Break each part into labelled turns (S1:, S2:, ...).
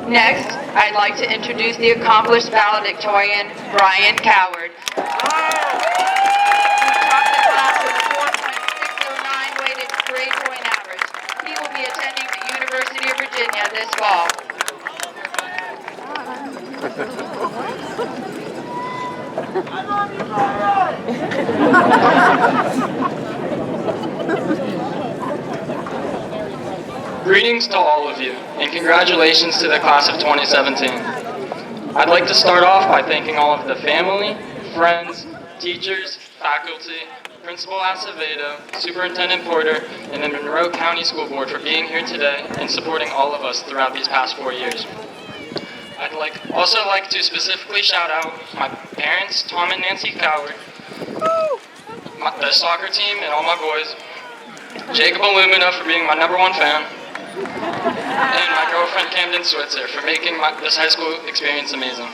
S1: Next, I'd like to introduce the accomplished valedictorian, Brian Coward. Who topped the class with a 4.609 weighted grade point average. He will be attending the University of Virginia this fall. I love you,
S2: Brian! Greetings to all of you, and congratulations to the class of 2017. I'd like to start off by thanking all of the family, friends, teachers, faculty, Principal Acevedo, Superintendent Porter, and the Monroe County School Board for being here today and supporting all of us throughout these past 4 years. I'd also like to specifically shout out my parents, Tom and Nancy Coward, the soccer team and all my boys, Jacob Illumina for being my #1 fan, and my girlfriend Camden Switzer for making this high school experience amazing.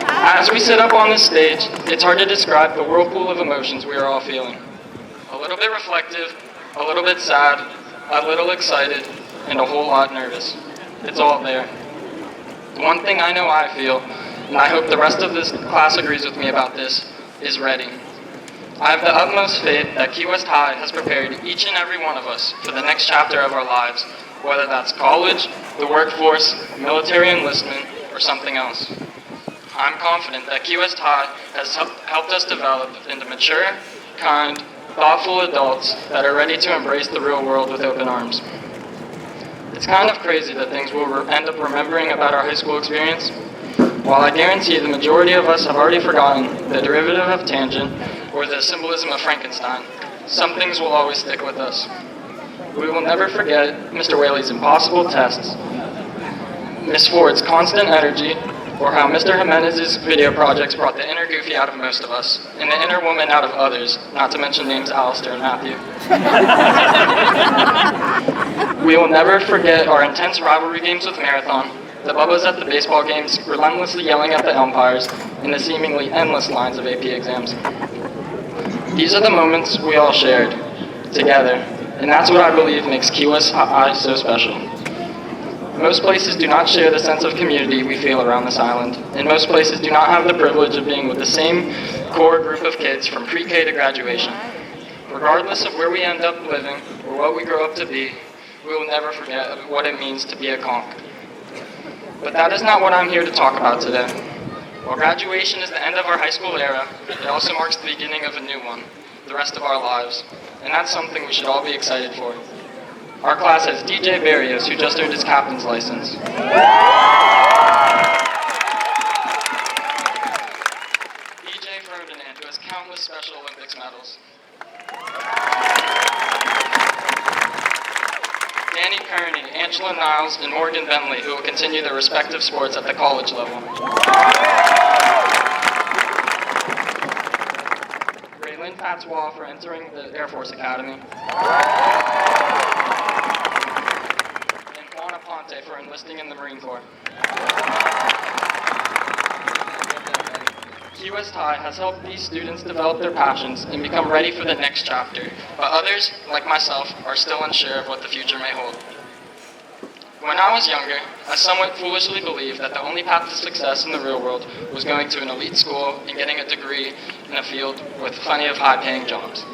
S2: As we sit up on this stage, it's hard to describe the whirlpool of emotions we are all feeling. A little bit reflective, a little bit sad, a little excited, and a whole lot nervous. It's all there. The one thing I know I feel, and I hope the rest of this class agrees with me about this, is ready. I have the utmost faith that Key West High has prepared each and every one of us for the next chapter of our lives, whether that's college, the workforce, military enlistment, or something else. I'm confident that Key West High has helped us develop into mature, kind, thoughtful adults that are ready to embrace the real world with open arms. It's kind of crazy the things we'll end up remembering about our high school experience. While I guarantee the majority of us have already forgotten the derivative of tangent or the symbolism of Frankenstein, some things will always stick with us. We will never forget Mr. Whaley's impossible tests, Miss Ford's constant energy, or how Mr. Jimenez's video projects brought the inner goofy out of most of us, and the inner woman out of others, not to mention names Alistair and Matthew. We will never forget our intense rivalry games with Marathon, the Bubbas at the baseball games, relentlessly yelling at the umpires, and the seemingly endless lines of AP exams. These are the moments we all shared, together, and that's what I believe makes Key West High so special. Most places do not share the sense of community we feel around this island, and most places do not have the privilege of being with the same core group of kids from pre-K to graduation. Regardless of where we end up living or what we grow up to be, we will never forget what it means to be a Conch. But that is not what I'm here to talk about today. While graduation is the end of our high school era, it also marks the beginning of a new one, the rest of our lives, and that's something we should all be excited for. Our class has DJ Barrios, who just earned his captain's license. DJ Ferdinand, who has countless Special Olympics medals. Danny Kearney, Angela Niles, and Morgan Bentley, who will continue their respective sports at the college level. Raylyn Patois for entering the Air Force Academy. For enlisting in the Marine Corps. Key West High has helped these students develop their passions and become ready for the next chapter, but others, like myself, are still unsure of what the future may hold. When I was younger, I somewhat foolishly believed that the only path to success in the real world was going to an elite school and getting a degree in a field with plenty of high-paying jobs.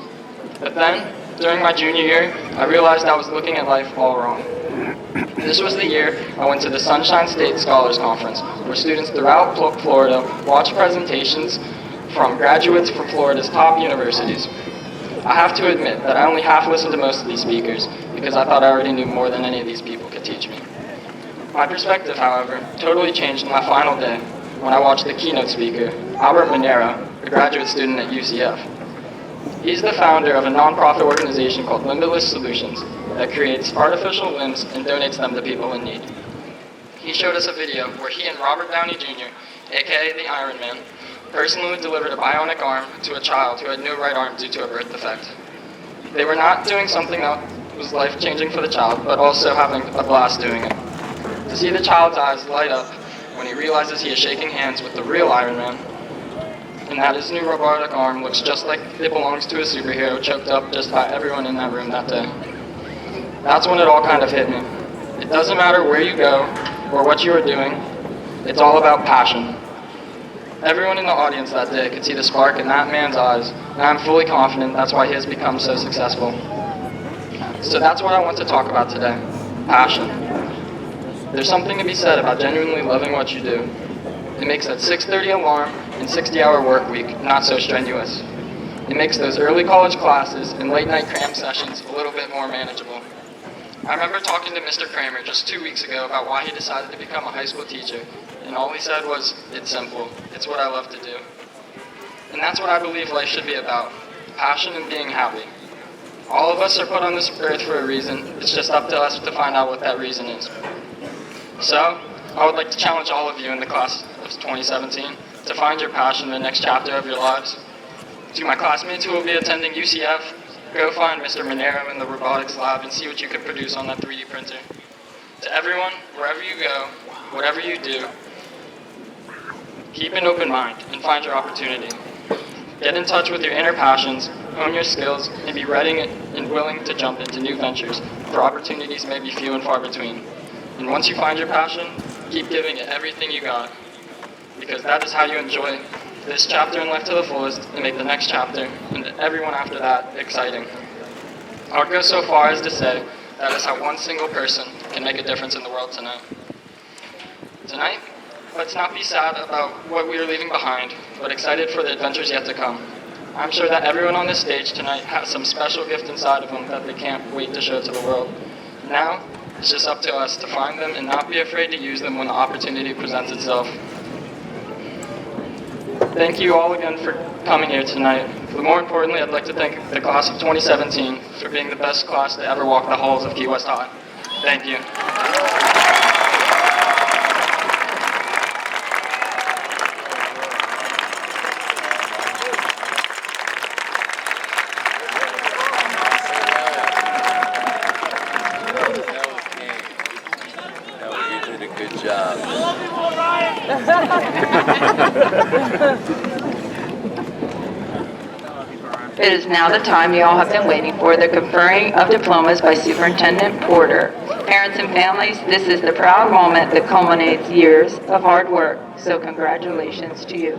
S2: But then, during my junior year, I realized I was looking at life all wrong. This was the year I went to the Sunshine State Scholars Conference, where students throughout Florida watched presentations from graduates from Florida's top universities. I have to admit that I only half listened to most of these speakers because I thought I already knew more than any of these people could teach me. My perspective, however, totally changed on my final day when I watched the keynote speaker, Albert Monero, a graduate student at UCF. He's the founder of a nonprofit organization called Limitless Solutions that creates artificial limbs and donates them to people in need. He showed us a video where he and Robert Downey Jr., aka the Iron Man, personally delivered a bionic arm to a child who had no right arm due to a birth defect. They were not doing something that was life-changing for the child, but also having a blast doing it. To see the child's eyes light up when he realizes he is shaking hands with the real Iron Man, and that his new robotic arm looks just like it belongs to a superhero choked up just by everyone in that room that day. That's when it all kind of hit me. It doesn't matter where you go or what you are doing, it's all about passion. Everyone in the audience that day could see the spark in that man's eyes, and I'm fully confident that's why he has become so successful. So that's what I want to talk about today, passion. There's something to be said about genuinely loving what you do. It makes that 6:30 alarm and 60-hour work week not so strenuous. It makes those early college classes and late night cram sessions a little bit more manageable. I remember talking to Mr. Kramer just 2 weeks ago about why he decided to become a high school teacher, and all he said was, "It's simple. It's what I love to do." And that's what I believe life should be about, passion and being happy. All of us are put on this earth for a reason. It's just up to us to find out what that reason is. So, I would like to challenge all of you in the class of 2017 to find your passion in the next chapter of your lives. To my classmates who will be attending UCF, go find Mr. Monero in the robotics lab and see what you can produce on that 3D printer. To everyone, wherever you go, whatever you do, keep an open mind and find your opportunity. Get in touch with your inner passions, hone your skills, and be ready and willing to jump into new ventures, for opportunities may be few and far between. And once you find your passion, keep giving it everything you got, because that is how you enjoy this chapter in life to the fullest and make the next chapter and everyone after that exciting. I would go so far as to say that is how one single person can make a difference in the world tonight. Tonight, let's not be sad about what we are leaving behind, but excited for the adventures yet to come. I'm sure that everyone on this stage tonight has some special gift inside of them that they can't wait to show to the world. Now, it's just up to us to find them and not be afraid to use them when the opportunity presents itself. Thank you all again for coming here tonight. But more importantly, I'd like to thank the class of 2017 for being the best class to ever walk the halls of Key West High. Thank you.
S3: You did a good job.
S1: It is now the time you all have been waiting for, the conferring of diplomas by Superintendent Porter. Parents and families, this is the proud moment that culminates years of hard work, so congratulations to you.